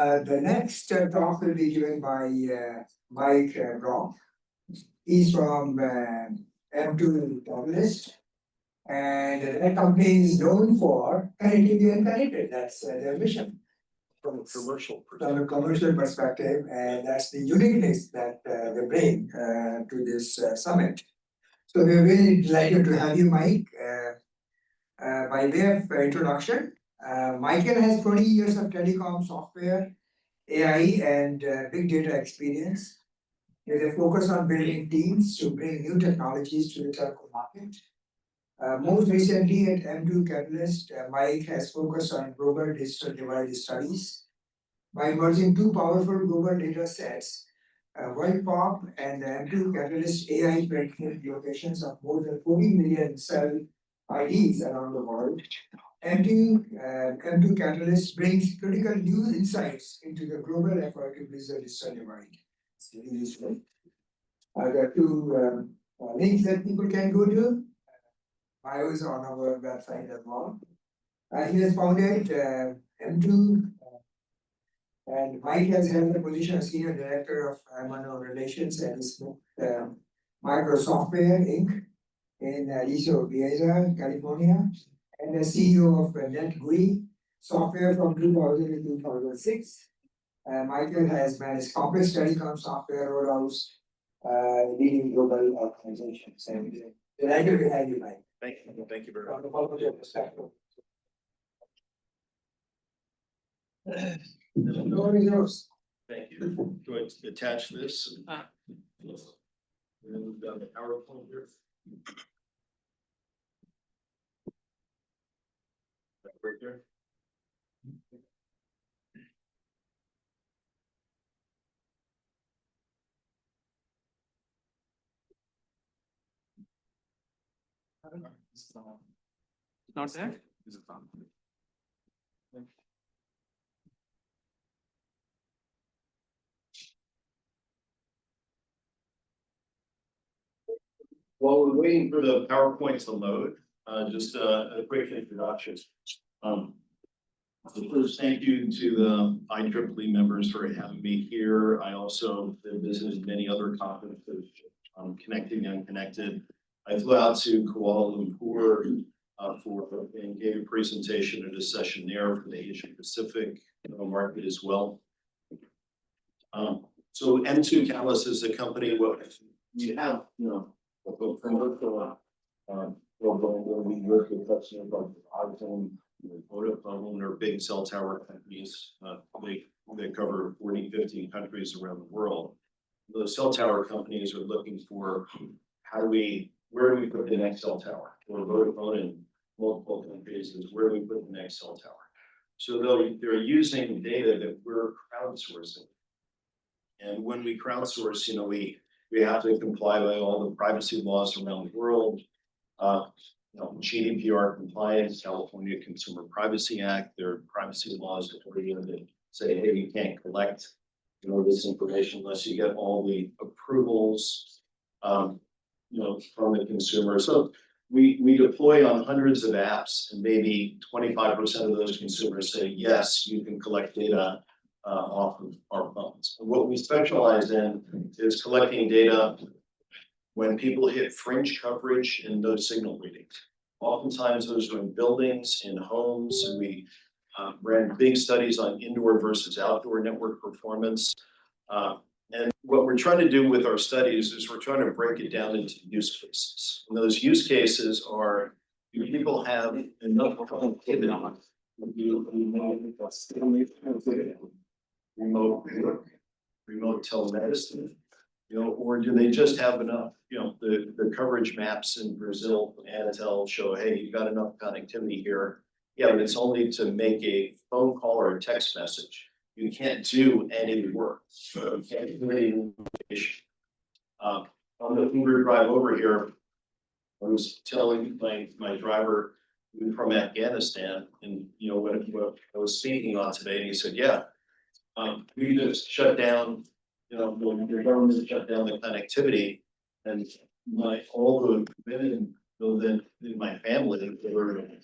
The next talk will be given by Mike Brough. He's from M2Catalyst, and that company is known for connectivity and connected. That's their mission. From a commercial perspective, and that's the uniqueness that they bring to this summit. So we're really delighted to have you, Mike. By way of introduction, Michael has 20 years of telecom software, AI, and big data experience, with a focus on building teams to bring new technologies to the telco market. Most recently at M2Catalyst, Mike has focused on global digital divide studies by merging two powerful global data sets, WorldPop and the M2Catalyst AI predictive locations of more than 40 million cell IDs around the world. M2Catalyst brings critical new insights into the global effort to bridge the digital divide. It's really useful. There are two links that people can go to. Bios on our website as well. He has founded M2, and Mike has held the position of Senior Director of MNO Relations at Microsoftware Inc. in Aliso Viejo, California, and the CEO of NetGUI software from 2000 to 2006. Michael has managed complex telecom software rollouts, leading global organizations. And delighted to have you, Mike. Thank you. Thank you very From much. the public perspective. The floor is yours. Thank you. Do I attach this? And then we've got the PowerPoint here. Right there. Not there? Is it on? While we're waiting for the PowerPoint to load, just a quick introduction. So first, thank you to the IEEE members for having me here. I also have visited many other conferences, Connecting the Unconnected. I flew out to Kuala Lumpur and gave a presentation at a session there for the Asia Pacific market as well. So M2Catalyst is a company. What we have, we work with customers like Verizon, Vodafone, or big cell tower companies. They cover 40, 50 countries around the world. Those cell tower companies are looking for where do we put the next cell tower? Or Vodafone in multiple countries is where do we put the next cell tower? So they're using data that we're crowdsourcing. And when we crowdsource, we have to comply by all the privacy laws around the world. GDPR compliance, California Consumer Privacy Act, their privacy laws that say, hey, you can't collect this information unless you get all the approvals from the consumer. So we deploy on hundreds of apps, and maybe 25% of those consumers say, yes, you can collect data off of our phones. And what we specialize in is collecting data when people hit fringe coverage in those signal readings. Oftentimes those are in buildings, in homes, and we ran big studies on indoor versus outdoor network performance. And what we're trying to do with our studies is we're trying to break it down into use cases. And those use cases are, do people have enough connectivity? Remote telemedicine, or do they just have enough? The coverage maps in Brazil, Anatel show, hey, you've got enough connectivity here. Yeah, but it's only to make a phone call or a text message. You can't do any work. You can't do any information. On the Uber drive over here, I was telling my driver from Afghanistan, and when I was speaking on today, and he said, yeah, we just shut down, the government shut down the connectivity, and all the women in my family were in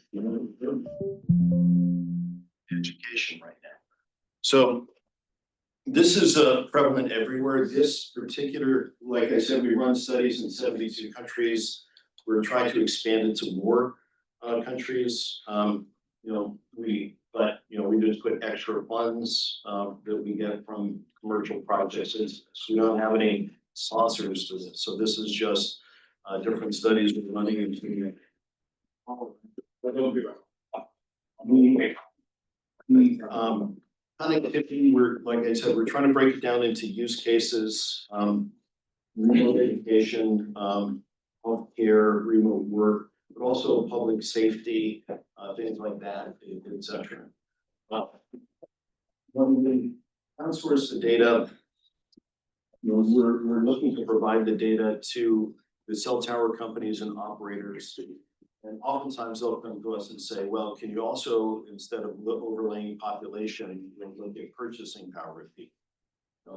education right now. So This is prevalent everywhere. This particular, like I said, we run studies in 72 countries. We're trying to expand it to more countries. We just put extra funds that we get from commercial projects. So we don't have any sponsors to this. So this is just different studies we're running into. Connectivity, like I said, we're trying to break it down into use cases, remote education, healthcare, remote work, but also public safety, things like that, et cetera. When we outsource the data, we're looking to provide the data to the cell tower companies and operators. And oftentimes they'll come to us and say, well, can you also, instead of overlaying population, look at purchasing power at peak?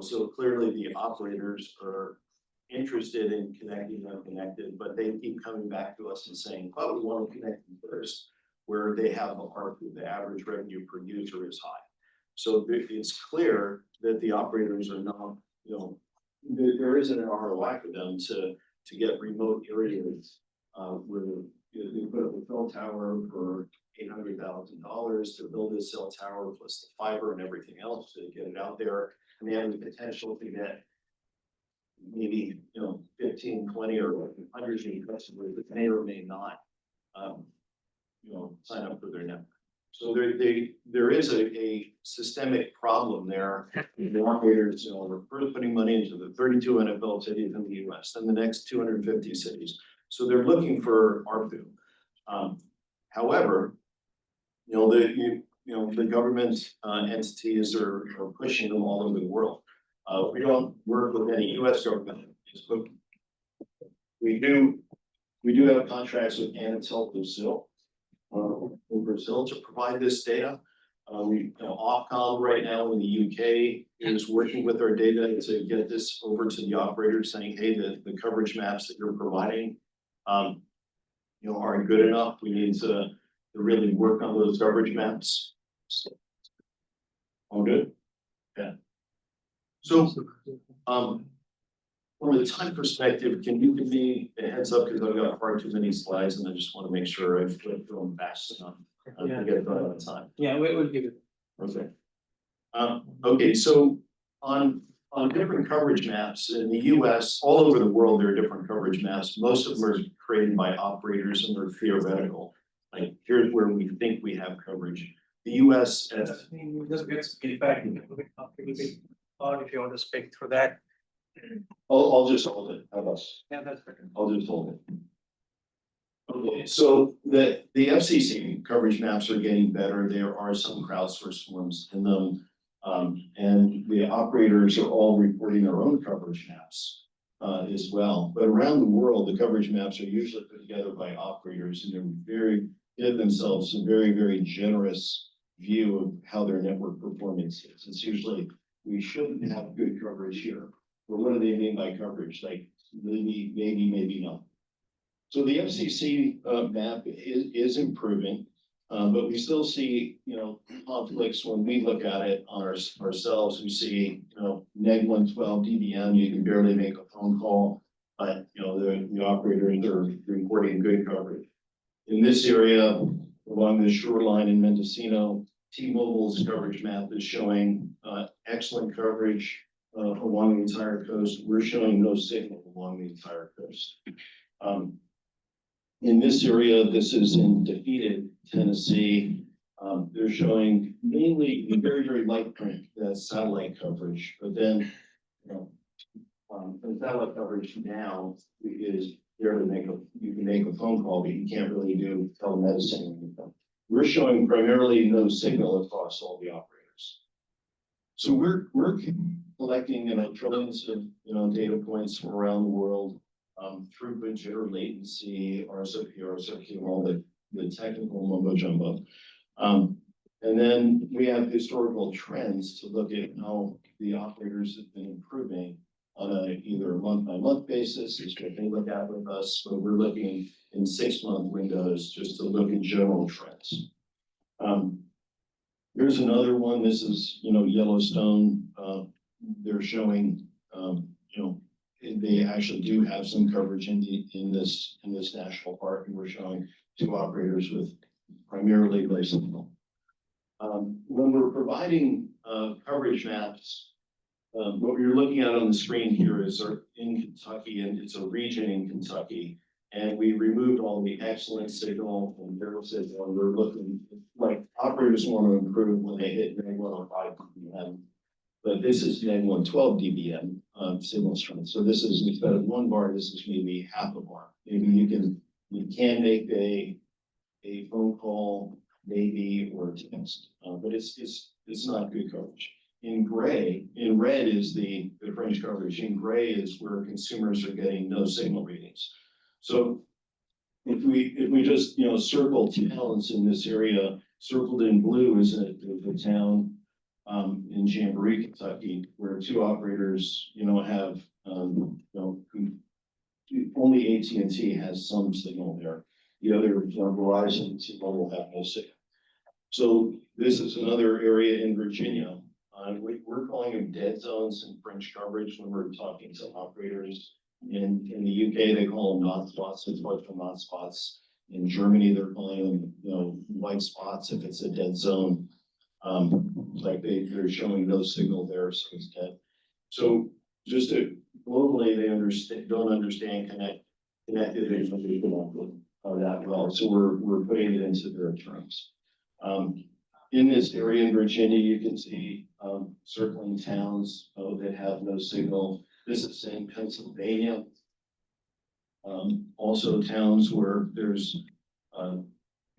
So clearly the operators are interested in connecting them connected, but they keep coming back to us and saying, well, we want to connect them first, where they have a ARPU, the average revenue per user is high. So it's clear that the operators are not, there isn't an ROI for them to get remote areas where they put up a cell tower for $800,000 to build a cell tower plus the fiber and everything else to get it out there. And they have the potential to get maybe 15, 20 or hundreds of customers that may or may not sign up for their network. So there is a systemic problem there. The operators, we're first putting money into the 32 NFL cities in the US, then the next 250 cities. So they're looking for ARPU. However, the government entities are pushing them all over the world. We don't work with any US government entities, but we do have contracts with Anatel Brazil in Brazil to provide this data. Ofcom right now in the UK is working with our data to get this over to the operators, saying, hey, the coverage maps that you're providing aren't good enough. We need to really work on those coverage maps. All good? Yeah. So from a time perspective, can you give me a heads up, because I've got far too many slides and I just want to make sure I flip through them fast enough to get it done on time. Yeah, we'll give it. Okay. Okay, so on different coverage maps in the US, all over the world, there are different coverage maps. Most of them are created by operators and they're theoretical. Like, here's where we think we have coverage. The US, We just get feedback. Or if you want to speak through that. I'll just hold it. How about? Yeah, that's better. I'll just hold it. Okay, so the FCC coverage maps are getting better. There are some crowdsourced forms in them. And the operators are all reporting their own coverage maps as well. But around the world, the coverage maps are usually put together by operators, and they're give themselves a very, very generous view of how their network performance is. It's usually, we shouldn't have good coverage here. But what do they mean by coverage? Like maybe not. So the FCC map is improving, but we still see, conflicts when we look at it on ourselves. We see, neg 112 dBm, you can barely make a phone call, but the operators are reporting good coverage. In this area, along the shoreline in Mendocino, T-Mobile's coverage map is showing excellent coverage along the entire coast. We're showing no signal along the entire coast. In this area, this is in defeated Tennessee. They're showing mainly very, very light print, that's satellite coverage. But then, the satellite coverage now is there to you can make a phone call, but you can't really do telemedicine. We're showing primarily no signal across all the operators. So we're collecting trillions of data points from around the world. Throughput, jitter, latency, RSOP, all the technical mumbo jumbo. And then we have historical trends to look at how the operators have been improving on either a month-by-month basis, is what they look at with us, but we're looking in 6-month windows just to look at general trends. Here's another one. This is Yellowstone they're showing, they actually do have some coverage in this national park, and we're showing 2 operators with primarily low signal. When we're providing coverage maps, what you're looking at on the screen here is in Kentucky, and it's a region in Kentucky. And we removed all the excellent signal and barrel signal, and we're looking like operators want to improve when they hit 105 dBm. But this is 112 dBm signal strength. So this is, instead of 1 bar, this is maybe half a bar. Maybe you can make a phone call, maybe, or a text, but it's not good coverage. In red is the fringe coverage. In gray is where consumers are getting no signal readings. So if we just circle towns in this area, circled in blue is a town in Jamboree, Kentucky, where 2 operators have only AT&T has some signal there. The other Verizon and T-Mobile have no signal. So this is another area in Virginia. We're calling them dead zones and fringe coverage when we're talking to operators. In the UK, they call them non-spots, situational non-spots. In Germany, they're calling them white spots if it's a dead zone. Like they're showing no signal there, so it's dead. So just globally, they don't understand connected that well. So we're putting it into their terms. In this area in Virginia, you can see circling towns that have no signal. This is in Pennsylvania. Also towns where there's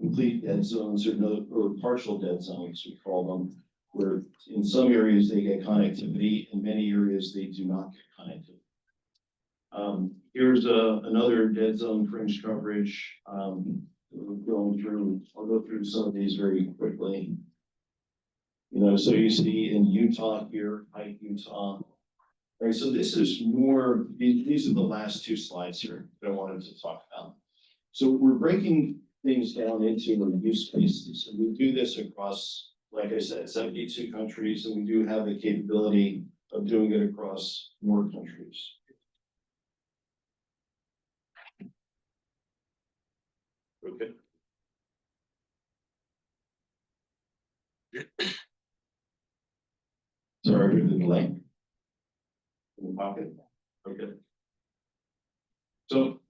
complete dead zones or partial dead zones, we call them, where in some areas they get connectivity, in many areas they do not get connectivity. Here's another dead zone fringe coverage. I'll go through some of these very quickly. So you see in Utah here, Pike, Utah. Right, so this is more, these are the last 2 slides here that I wanted to talk about. So we're breaking things down into use cases. And we do this across, like I said, 72 countries, and we do have the capability of doing it across more countries. Okay. Sorry for the delay. In the pocket. Okay. So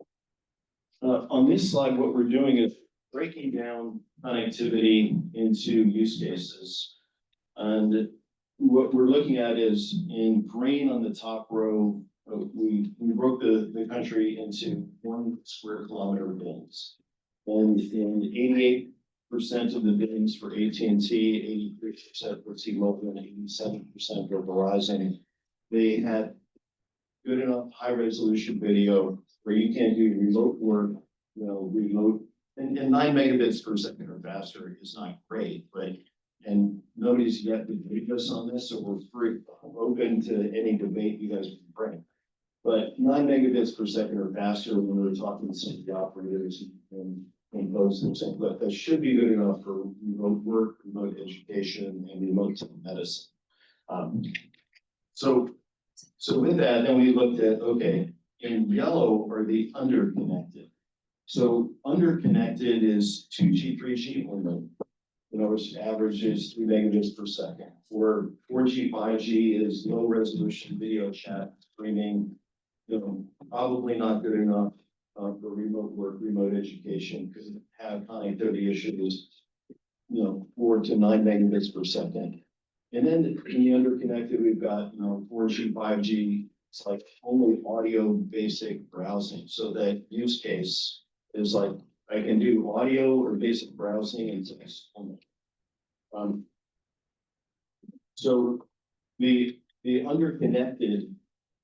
on this slide, what we're doing is breaking down connectivity into use cases. And what we're looking at is in green on the top row, we broke the country into 1 square kilometer bins. And in 88% of the bins for AT&T, 83% for T-Mobile, and 87% for Verizon, they had good enough high resolution video where you can do remote work, remote, and 9 megabits per second or faster is not great, but, and nobody's yet debated us on this, so we're open to any debate you guys can bring. But 9 megabits per second or faster, when we're talking to some of the operators and folks and saying, look, that should be good enough for remote work, remote education, and remote medicine. So with that, then we looked at, okay, in yellow are the underconnected. So underconnected is 2G, 3G window, which averages 3 megabits per second. For 4G, 5G is low resolution video chat streaming, probably not good enough for remote work, remote education, because it have connectivity issues, 4 to 9 megabits per second. And then in the underconnected, we've got 4G, 5G. It's like only audio basic browsing. So that use case is like I can do audio or basic browsing and text only. So the underconnected,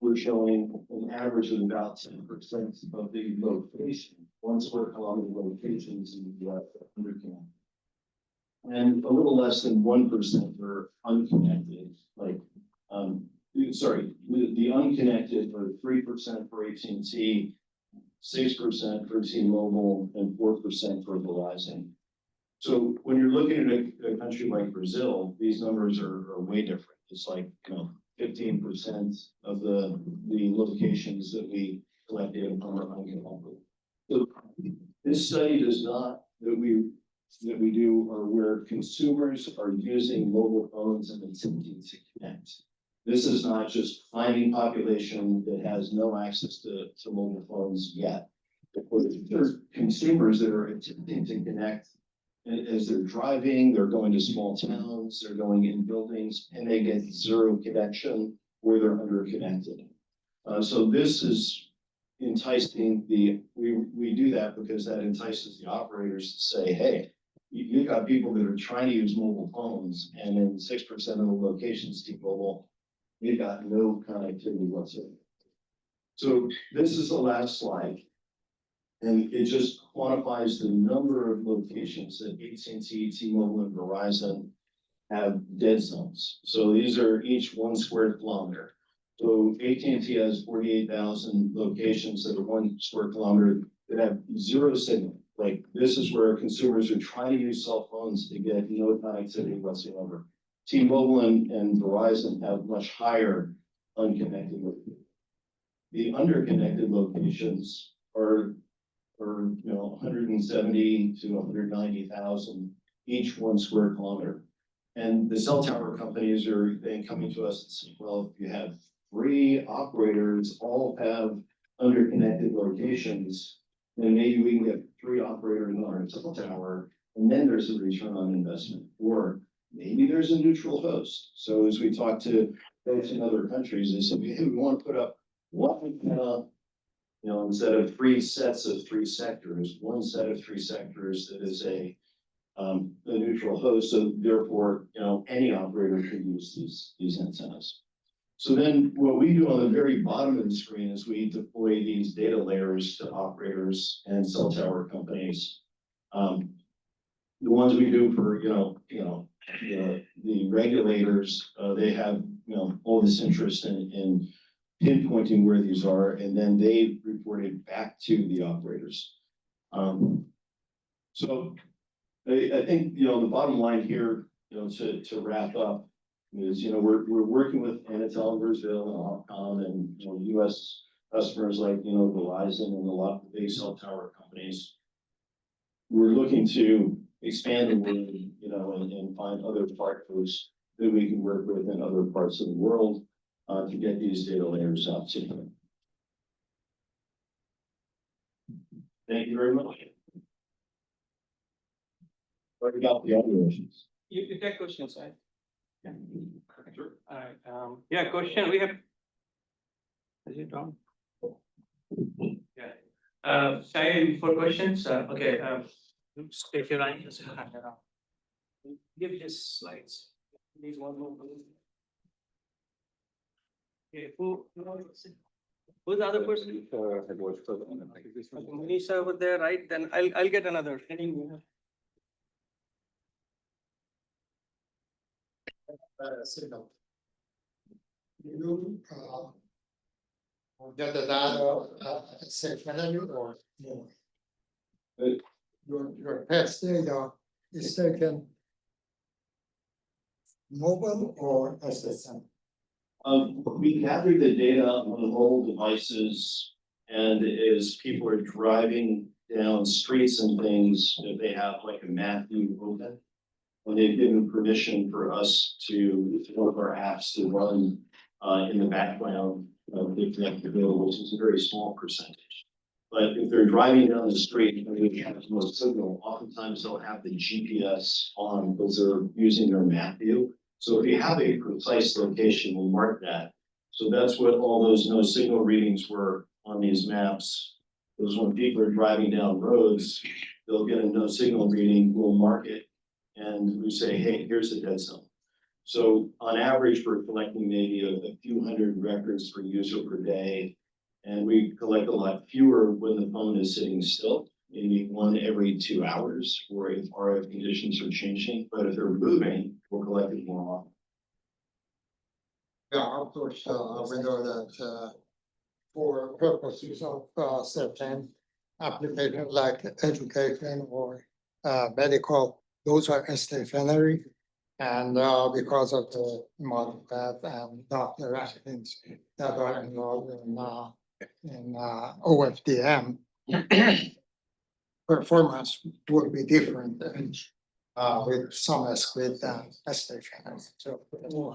we're showing an average of about 10% of the location, 1 square kilometer locations in the US underconnected. And a little less than 1% are unconnected, the unconnected are 3% for AT&T, 6% for T-Mobile, and 4% for Verizon. So when you're looking at a country like Brazil, these numbers are way different. It's like, 15% of the locations that we collect data from are unconnected. So this study does not, that we do are where consumers are using mobile phones and attempting to connect. This is not just finding population that has no access to mobile phones yet. There's consumers that are attempting to connect as they're driving, they're going to small towns, they're going in buildings, and they get zero connection where they're underconnected. So this is enticing we do that because that entices the operators to say, hey, you've got people that are trying to use mobile phones, and in 6% of the locations, T-Mobile, we've got no connectivity whatsoever. So this is the last slide. And it just quantifies the number of locations that AT&T, T-Mobile, and Verizon have dead zones. So these are each 1 square kilometer. So AT&T has 48,000 locations that are 1 square kilometer that have zero signal. Like this is where consumers are trying to use cell phones to get no connectivity whatsoever. T-Mobile and Verizon have much higher unconnected locations. The underconnected locations are 170 to 190,000 each 1 square kilometer. And the cell tower companies are then coming to us and saying, well, if you have 3 operators all have underconnected locations, then maybe we can get 3 operators on our cell tower, and then there's a return on investment. Or maybe there's a neutral host. So as we talk to folks in other countries, they say, hey, we want to put up one instead of 3 sets of 3 sectors, 1 set of 3 sectors that is a neutral host. So therefore, any operator could use these antennas. So then what we do on the very bottom of the screen is we deploy these data layers to operators and cell tower companies. The ones we do for, the regulators, they have, all this interest in pinpointing where these are, and then they report it back to the operators. So I think, the bottom line here, to wrap up is, we're working with Anatel in Brazil and Opcom and, US customers like, Verizon and a lot of the big cell tower companies. We're looking to expand the world, and find other partners that we can work with in other parts of the world to get these data layers out to them. Thank you very much. What about the other issues? You take questions, right? Yeah. Sure. All right, yeah, question, we have. Is it on? Yeah. Time for questions, okay, take your line. Give this slides. Need one more. Okay, who's the other person? Manisha over there, right? Then I'll get another. Signal. You get the data secondary or more. Your test data is taken mobile or SSM. We gather the data on the mobile devices, and as people are driving down streets and things, if they have like a map view open, when they've given permission for us to, one of our apps to run in the background of the connected available, which is a very small percentage. But if they're driving down the street and they have no signal, oftentimes they'll have the GPS on because they're using their map view. So if you have a precise location, we'll mark that. So that's what all those no signal readings were on these maps. Because when people are driving down roads, they'll get a no signal reading, we'll mark it, and we say, hey, here's the dead zone. So on average, we're collecting maybe a few hundred records per user per day. And we collect a lot fewer when the phone is sitting still, maybe 1 every 2 hours, or if RF conditions are changing. But if they're moving, we'll collect it more often. Yeah, of course, we know that for purposes of certain applications like education or medical, those are stationary. And because of the model path and Dr. Rathins that are involved in OFDM, performance will be different with some squid and so.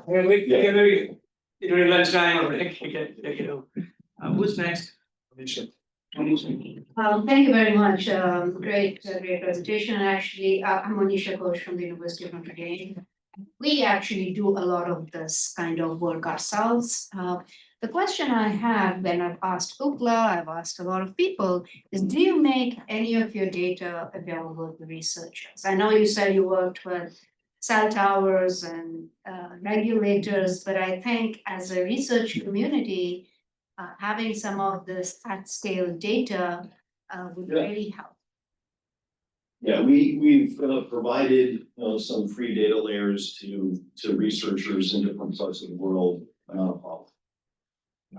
Maybe during lunchtime or break, you can take it over. Who's next? Thank you very much. Great presentation. Actually, I'm Monisha Ghosh from the University of Notre Dame. We actually do a lot of this kind of work ourselves. The question I had when I've asked Ookla, I've asked a lot of people, is do you make any of your data available to researchers? I know you said you worked with cell towers and regulators, but I think as a research community, having some of this at scale data would really help. Yeah, we've provided some free data layers to researchers in different parts of the world.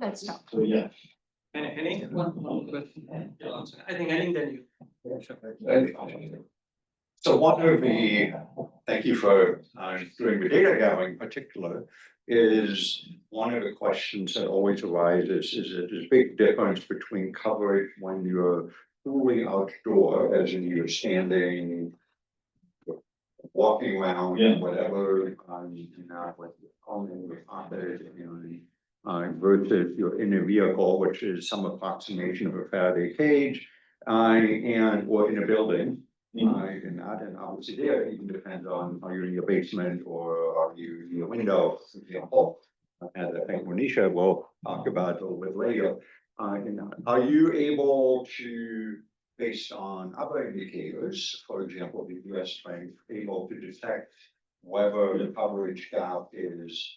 That's tough. So yeah. Any? One question. I think then you. So one of the, thank you for doing the data gathering in particular, is one of the questions that always arises is that there's a big difference between coverage when you're fully outdoor, as in you're standing, walking around, Yeah. whatever, with your phone in your pocket, versus you're in a vehicle, which is some approximation of a Faraday cage, and or in a building. And obviously there, it even depends on are you in your basement or are you in your window, for example. As I think Monisha will talk about a little bit later. Are you able to, based on other indicators, for example, the US strength, able to detect whether the coverage gap is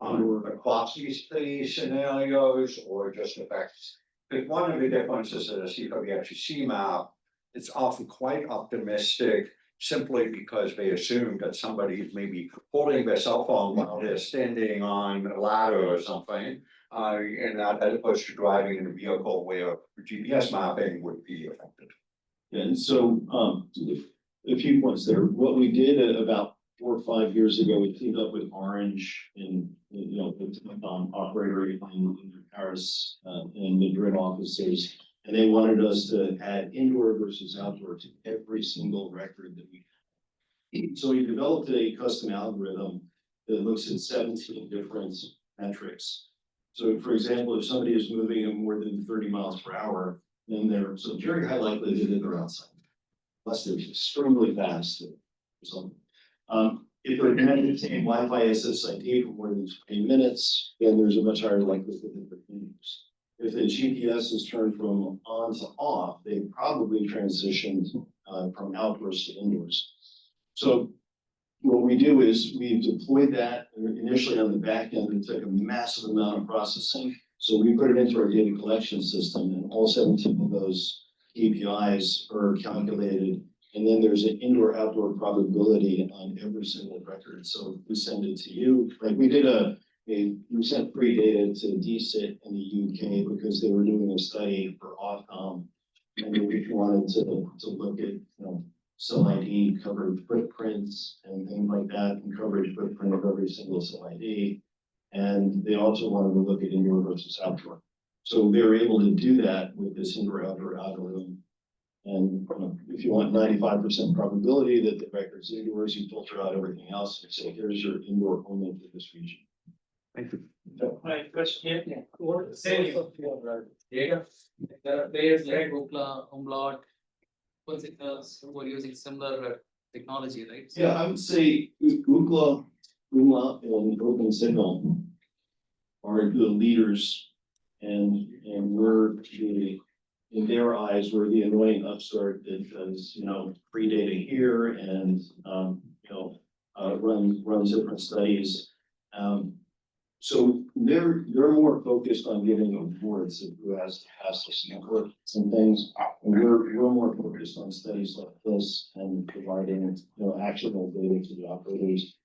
across these three scenarios or just affects? Because one of the differences that I see from the FCC map, it's often quite optimistic simply because they assume that somebody is maybe holding their cell phone while they're standing on a ladder or something. And that as opposed to driving in a vehicle where GPS mapping would be affected. And so a few points there. What we did about 4 or 5 years ago, we teamed up with Orange and the telecom operator in Paris and Madrid offices. And they wanted us to add indoor versus outdoor to every single record that we had. So we developed a custom algorithm that looks at 17 different metrics. So for example, if somebody is moving at more than 30 miles per hour, then they're very high likelihood that they're outside. Unless they're extremely fast or something. If they're connected to Wi-Fi SSID for more than 20 minutes, then there's a much higher likelihood that they're indoors. If the GPS is turned from on to off, they probably transitioned from outdoors to indoors. So what we do is we deployed that initially on the back end. It took a massive amount of processing. So we put it into our data collection system, and all 17 of those APIs are calculated. And then there's an indoor-outdoor probability on every single record. So we send it to you. Like we sent free data to DCIT in the UK because they were doing a study for Ofcom, and they wanted to look at Cell ID coverage footprints and things like that, and coverage footprint of every single Cell ID. And they also wanted to look at indoor versus outdoor. So they were able to do that with this indoor-outdoor algorithm. And if you want 95% probability that the record's indoors, you filter out everything else and say, here's your indoor only for this region. Thank you. My question here, what is the same of your data? There are players like Ookla, Umlaut, who are using similar technology, right? Yeah, I would say Ookla, Umlaut, and OpenSignal are the leaders, and we're in their eyes, we're the annoying upstart that does free data here and runs different studies. So they're more focused on giving awards of who has the fastest network and things. And we're more focused on studies like this and providing actionable data to the operators.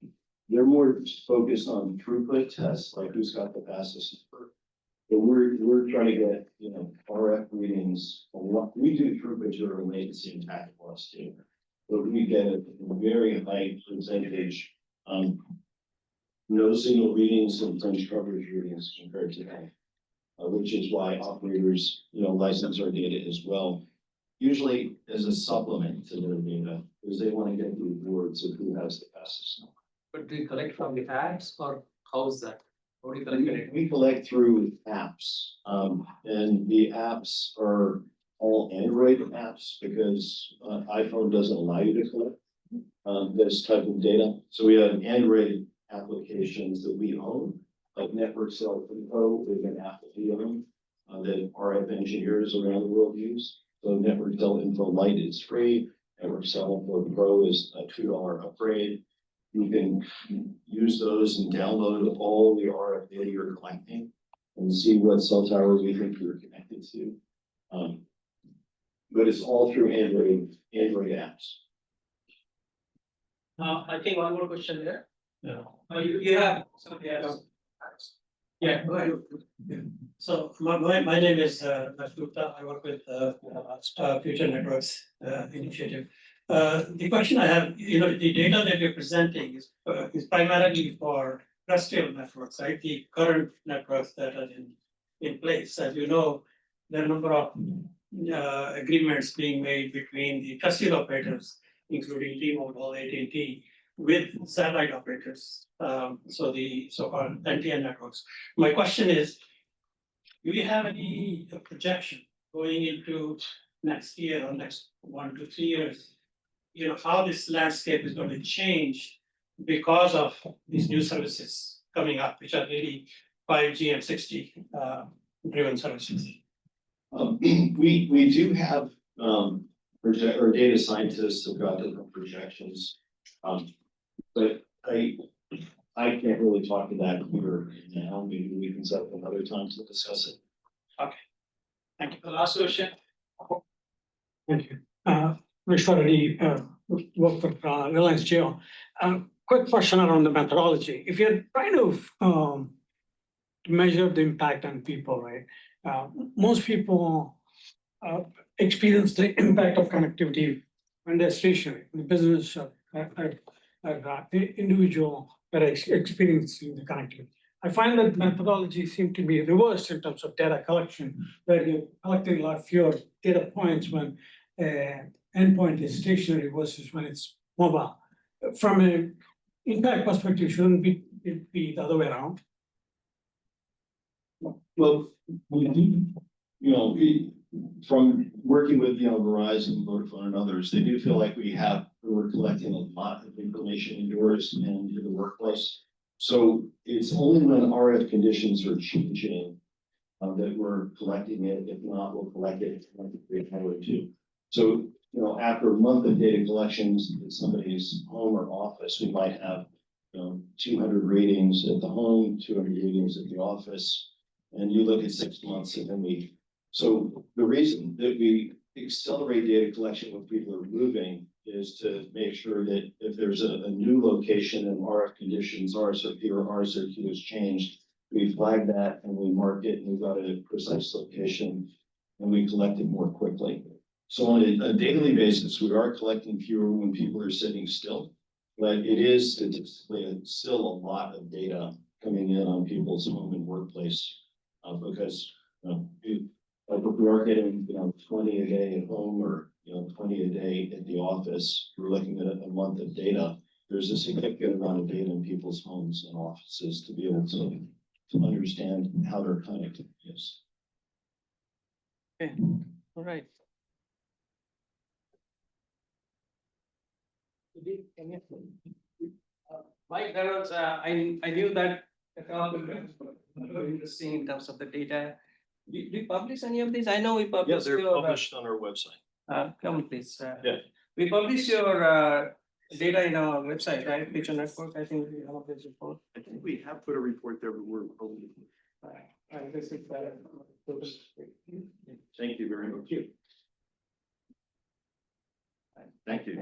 They're more focused on throughput tests, like who's got the fastest network. But we're trying to get RF readings. We do throughput, zero latency, and packet loss too. But we get a very high percentage No signal readings and fringe coverage readings compared to that. Which is why operators, license our data as well. Usually as a supplement to their data, because they want to get the rewards of who has the fastest network. But do you collect from the apps or how's that? How do you collect it? We collect through apps, and the apps are all Android apps because iPhone doesn't allow you to collect this type of data. So we have Android applications that we own, like Network Cell Info is an app that we own that RF engineers around the world use. So Network Cell Info Lite is free. Network Cell Info Pro is a $2 upgrade. You can use those and download all the RF data you're collecting and see what cell tower we think you're connected to. But it's all through Android apps. I think one more question there. You have somebody else. Yeah, go ahead. So my name is Raj Gupta. I work with Star Future Networks initiative. The question I have, the data that you're presenting is primarily for terrestrial networks, right? The current networks that are in place. As you know, there are a number of agreements being made between the terrestrial operators, including T-Mobile, AT&T, with satellite operators, so the so-called NTN networks. My question is, do you have any projection going into next year or next 1 to 3 years? How this landscape is going to change because of these new services coming up, which are really 5G and 6G driven services. We do have or data scientists have got different projections. But I can't really talk to that here now. Maybe we can set up another time to discuss it. Okay. Thank you. The last question. Thank you. Which already work for Reliance Geo. Quick question around the methodology. If you're trying to measure the impact on people, right? Most people experience the impact of connectivity when they're stationary. The business individual that are experiencing the connectivity. I find that methodology seems to be reversed in terms of data collection, where you're collecting a lot fewer data points when endpoint is stationary versus when it's mobile. From an impact perspective, shouldn't it be the other way around? Well, from working with Verizon, Vodafone, and others, they do feel like we're collecting a lot of information indoors and in the workplace. So it's only when RF conditions are changing that we're collecting it. If not, we'll collect it too. So after a month of data collections at somebody's home or office, we might have 200 readings at the home, 200 readings at the office, and you look at 6 months, and then so the reason that we accelerate data collection when people are moving is to make sure that if there's a new location and RF conditions, RSRP or RSRQ has changed, we flag that and we mark it and we've got a precise location and we collect it more quickly. So on a daily basis, we are collecting fewer when people are sitting still, but it is statistically still a lot of data coming in on people's home and workplace because if we are getting 20 a day at home or 20 a day at the office, we're looking at a month of data. There's a significant amount of data in people's homes and offices to be able to understand how they're connected. Yes. Okay. All right. Mike, there was I knew that very interesting in terms of the data. Do you publish any of these? I know we publish. Yeah, they're published on our website. Come please. Yeah. We publish your data in our website, right? Future Network. I think we have this report. I think we have put a report there, but we're probably. Thank you very much. Thank you.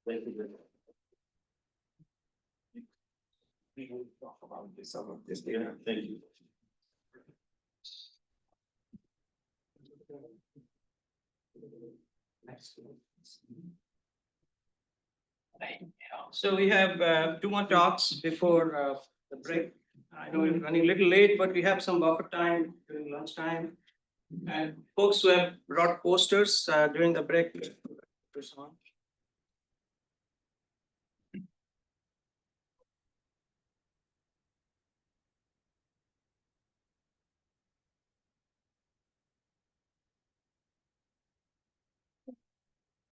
Thank you. We will talk about some of this data. Thank you. Next. So we have two more talks before the break. I know we're running a little late, but we have some buffer time during lunchtime. And folks who have brought posters during the break.